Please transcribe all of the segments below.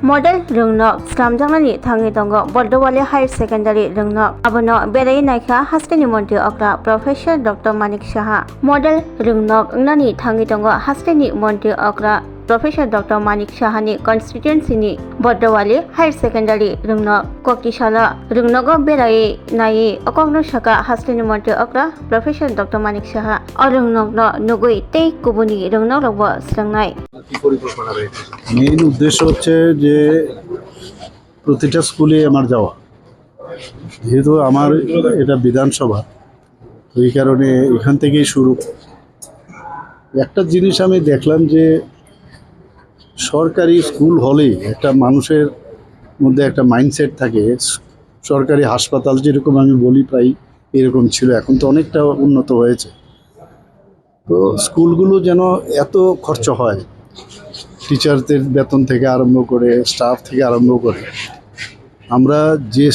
model rungno slamjangani thangi tongo Boldowali Higher Secondary rungno abono berai naikha hasteni monti okra Professor Dr. Manik Saha model rungno nani thangi tongo hasteni monti okra Professor Dr. Manik Sahani constituency ni Boldowali Higher Secondary rungno kokisala rungnogo berai nai okogno saka hasteni monti okra Professor Dr. Manik Saha orungno nugui tei kubuni rungno robo slangnai main উদ্দেশ্য হচ্ছে যে প্রতিটা স্কুলে আমার যাওয়া, যেহেতু আমার এটা বিধানসভা, এই কারণে এখান থেকেই শুরু। একটা জিনিস আমি দেখলাম যে সরকারি স্কুল হলেই একটা মানুষের মধ্যে একটা মাইন্ডসেট থাকে, সরকারি হাসপাতাল যেরকম আমি বলি প্রায় এরকম ছিল, এখন তো অনেকটা উন্নত হয়েছে। তো স্কুলগুলো যেন এত খরচ হয়, টিচারদের বেতন থেকে আরম্ভ করে স্টাফ থেকে আরম্ভ করে আমরা যে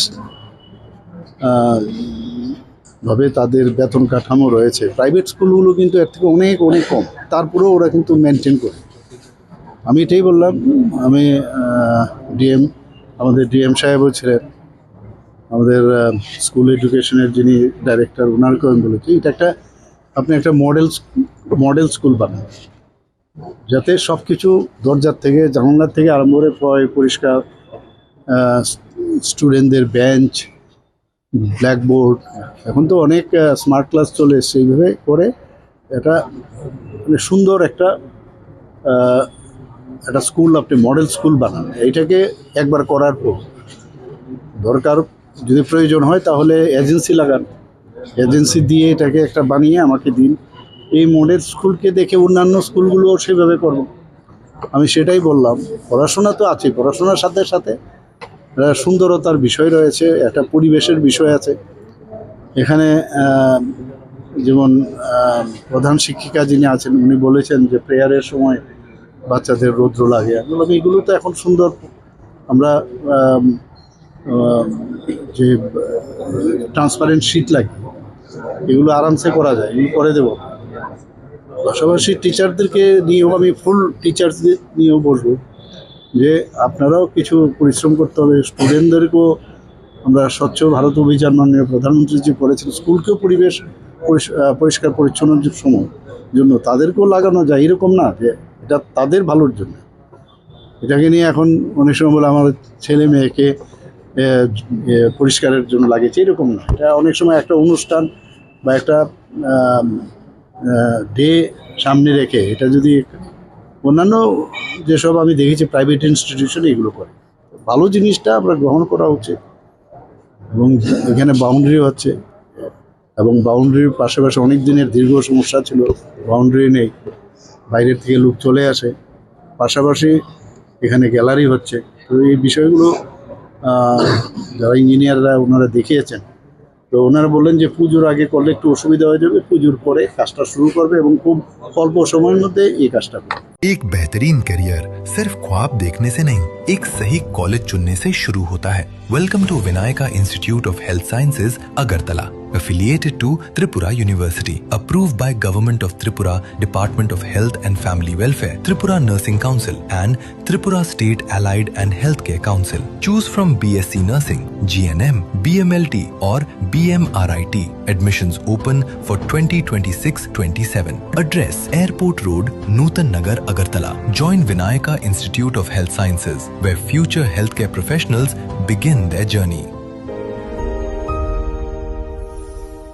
ভাবে তাদের বেতন কাঠামো রয়েছে, প্রাইভেট স্কুলগুলো কিন্তু এর থেকে অনেক অনেক কম, তারপরেও ওরা কিন্তু মেনটেন করে। আমি এটাই বললাম, আমি আমাদের ডিএম সাহেবও ছিলেন, আমাদের স্কুল এডুকেশনের যিনি ডাইরেক্টর, ওনারকেও আমি বলেছি এটা আপনি একটা মডেল স্কুল বানান, যাতে সব কিছু দরজার থেকে জানালার থেকে আরম্ভ করে পরিষ্কার, স্টুডেন্টদের বেঞ্চ, ব্ল্যাকবোর্ড, এখন তো অনেক স্মার্ট ক্লাস চলে এসছে, এইভাবে করে এটা মানে সুন্দর একটা স্কুল আপনি মডেল স্কুল বানান। এইটাকে একবার করার পর দরকার যদি প্রয়োজন হয় তাহলে এজেন্সি লাগান, এজেন্সি দিয়ে এটাকে একটা বানিয়ে আমাকে দিন। এই মডেল স্কুলকে দেখে অন্যান্য স্কুলগুলোও সেভাবে করব। আমি সেটাই বললাম, পড়াশোনা তো আছে, পড়াশোনার সাথে সাথে সুন্দরতার বিষয় রয়েছে, একটা পরিবেশের বিষয় আছে। এখানে যেমন প্রধান শিক্ষিকা যিনি আছেন উনি বলেছেন যে প্রেয়ারের সময় বাচ্চাদের রৌদ্র লাগে, আমি বললাম এগুলো তো এখন সুন্দর, আমরা যে ট্রান্সপারেন্ট শিট লাগে এগুলো আরামসে করা যায়, এগুলো করে দেবো। পাশাপাশি টিচারদেরকে নিয়েও আমি ফুল টিচার্সদের নিয়েও বলবো যে আপনারাও কিছু পরিশ্রম করতে হবে, স্টুডেন্টদেরকেও আমরা স্বচ্ছ ভারত অভিযান মাননীয় প্রধানমন্ত্রী যে করেছেন, স্কুলকেও পরিবেশ পরিষ্কার পরিচ্ছন্নের সময় জন্য তাদেরকেও লাগানো যায়, এরকম না যে এটা তাদের ভালোর জন্য। এটাকে নিয়ে এখন অনেক সময় বলে আমার ছেলে মেয়েকে পরিষ্কারের জন্য লাগিয়েছে, এরকম না। এটা অনেক সময় একটা অনুষ্ঠান বা একটা ডে সামনে রেখে এটা যদি অন্যান্য যেসব আমি দেখেছি প্রাইভেট ইনস্টিটিউশনে এগুলো করে, ভালো জিনিসটা আমরা গ্রহণ করা উচিত। এবং এখানে বাউন্ডারি হচ্ছে, এবং বাউন্ডারির পাশাপাশি অনেক দিনের দীর্ঘ সমস্যা ছিল, বাউন্ডারি নেই, বাইরের থেকে লোক চলে আসে, পাশাপাশি এখানে গ্যালারি হচ্ছে। তো এই বিষয়গুলো যারা ইঞ্জিনিয়াররা ওনারা দেখিয়েছেন, তো ওনারা বললেন যে পুজোর আগে করলে একটু অসুবিধা হয়ে যাবে, পুজোর পরে কাজটা শুরু করবে এবং খুব অল্প সময়ের মধ্যে এই কাজটা করবে। एक बेहतरीन करियर सिर्फ ख्वाब देखने से नहीं, एक सही कॉलेज चुनने से शुरू होता है। Welcome to Vinayaka Institute of Health Sciences Agartala, affiliated to Tripura University, approved by Government of Tripura, Department of Health and Family Welfare, Tripura Nursing Council and Tripura State Allied and Healthcare Council. Choose from BSc Nursing, GNM, BMLT or BMRIT. Admissions open for 2026-27. Address: Airport Road, Nutan Nagar, Agartala. Join Vinayaka Institute of Health Sciences, where future healthcare professionals begin their journey.